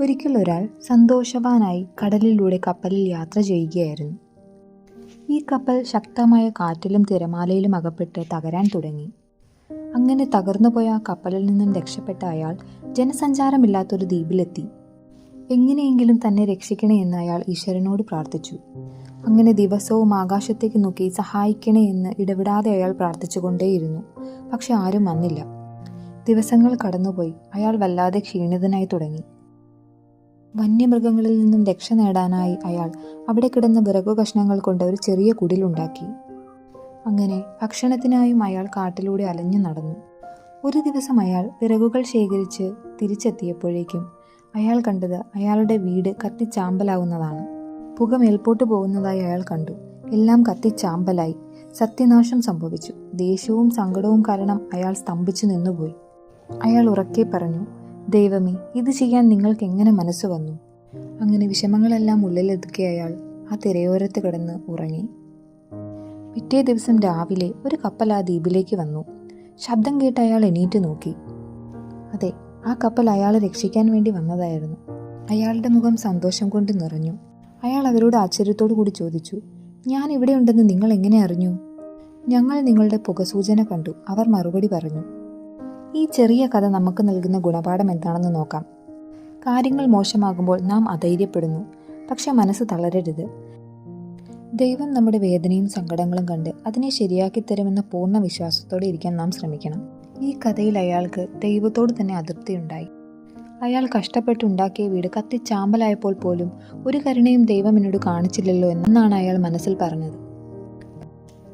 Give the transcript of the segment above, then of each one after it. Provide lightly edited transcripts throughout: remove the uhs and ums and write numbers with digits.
ഒരിക്കൽ ഒരാൾ സന്തോഷവാനായി കടലിലൂടെ കപ്പലിൽ യാത്ര ചെയ്യുകയായിരുന്നു. ഈ കപ്പൽ ശക്തമായ കാറ്റിലും തിരമാലയിലും അകപ്പെട്ട് തകരാൻ തുടങ്ങി. അങ്ങനെ തകർന്നുപോയ ആ കപ്പലിൽ നിന്നും രക്ഷപ്പെട്ട അയാൾ ജനസഞ്ചാരമില്ലാത്തൊരു ദ്വീപിലെത്തി. എങ്ങനെയെങ്കിലും തന്നെ രക്ഷിക്കണേ എന്ന് അയാൾ ഈശ്വരനോട് പ്രാർത്ഥിച്ചു. അങ്ങനെ ദിവസവും ആകാശത്തേക്ക് നോക്കി സഹായിക്കണേ എന്ന് ഇടവിടാതെ അയാൾ പ്രാർത്ഥിച്ചുകൊണ്ടേയിരുന്നു. പക്ഷെ ആരും വന്നില്ല. ദിവസങ്ങൾ കടന്നുപോയി. അയാൾ വല്ലാതെ ക്ഷീണിതനായി തുടങ്ങി. വന്യമൃഗങ്ങളിൽ നിന്നും രക്ഷ നേടാനായി അയാൾ അവിടെ കിടന്ന വിറകു കഷ്ണങ്ങൾ കൊണ്ട് ഒരു ചെറിയ കുടിലുണ്ടാക്കി. അങ്ങനെ ഭക്ഷണത്തിനായും അയാൾ കാട്ടിലൂടെ അലഞ്ഞു നടന്നു. ഒരു ദിവസം അയാൾ വിറകുകൾ ശേഖരിച്ച് തിരിച്ചെത്തിയപ്പോഴേക്കും അയാൾ കണ്ടത് അയാളുടെ വീട് കത്തിച്ചാമ്പലാവുന്നതാണ്. പുക മേൽപോട്ട് പോകുന്നതായി അയാൾ കണ്ടു. എല്ലാം കത്തിച്ചാമ്പലായി. സത്യനാശം സംഭവിച്ചു. ദേഷ്യവും സങ്കടവും കാരണം അയാൾ സ്തംഭിച്ചു നിന്നുപോയി. അയാൾ ഉറക്കെ പറഞ്ഞു, ദൈവമേ, ഇത് ചെയ്യാൻ നിങ്ങൾക്ക് എങ്ങനെ മനസ്സ് വന്നു? അങ്ങനെ വിഷമങ്ങളെല്ലാം ഉള്ളിലൊതുക്കി അയാൾ ആ തിരയോരത്ത് കിടന്ന് ഉറങ്ങി. പിറ്റേ ദിവസം രാവിലെ ഒരു കപ്പൽ ആ ദ്വീപിലേക്ക് വന്നു. ശബ്ദം കേട്ട് അയാൾ എണീറ്റ് നോക്കി. അതെ, ആ കപ്പൽ അയാളെ രക്ഷിക്കാൻ വേണ്ടി വന്നതായിരുന്നു. അയാളുടെ മുഖം സന്തോഷം കൊണ്ട് നിറഞ്ഞു. അയാൾ അവരോട് ആശ്ചര്യത്തോടു കൂടി ചോദിച്ചു, ഞാൻ ഇവിടെ ഉണ്ടെന്ന് നിങ്ങൾ എങ്ങനെ അറിഞ്ഞു? ഞങ്ങൾ നിങ്ങളുടെ പുകസൂചന കണ്ടു, അവർ മറുപടി പറഞ്ഞു. ഈ ചെറിയ കഥ നമുക്ക് നൽകുന്ന ഗുണപാഠം എന്താണെന്ന് നോക്കാം. കാര്യങ്ങൾ മോശമാകുമ്പോൾ നാം അധൈര്യപ്പെടുന്നു, പക്ഷെ മനസ്സ് തളരരുത്. ദൈവം നമ്മുടെ വേദനയും സങ്കടങ്ങളും കണ്ട് അതിനെ ശരിയാക്കി തരുമെന്ന പൂർണ്ണ വിശ്വാസത്തോടെ ഇരിക്കാൻ നാം ശ്രമിക്കണം. ഈ കഥയിൽ അയാൾക്ക് ദൈവത്തോട് തന്നെ അതൃപ്തിയുണ്ടായി. അയാൾ കഷ്ടപ്പെട്ടുണ്ടാക്കിയ വീട് കത്തിച്ചാമ്പലായപ്പോൾ പോലും ഒരു കരുണയും ദൈവം എന്നോട് കാണിച്ചില്ലല്ലോ എന്നാണ് അയാൾ മനസ്സിൽ പറഞ്ഞത്.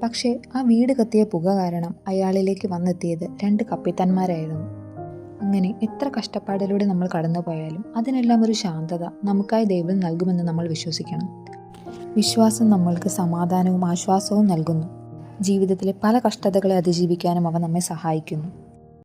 പക്ഷേ ആ വീട് കത്തിയ പുക കാരണം അയാളിലേക്ക് വന്നെത്തിയത് 2 കപ്പിത്താന്മാരായിരുന്നു. അങ്ങനെ എത്ര കഷ്ടപ്പാടിലൂടെ നമ്മൾ കടന്നുപോയാലും അതിനെല്ലാം ഒരു ശാന്തത നമുക്കായി ദൈവം നൽകുമെന്ന് നമ്മൾ വിശ്വസിക്കണം. വിശ്വാസം നമ്മൾക്ക് സമാധാനവും ആശ്വാസവും നൽകുന്നു. ജീവിതത്തിലെ പല കഷ്ടതകളെ അതിജീവിക്കാനും അവ നമ്മെ സഹായിക്കുന്നു.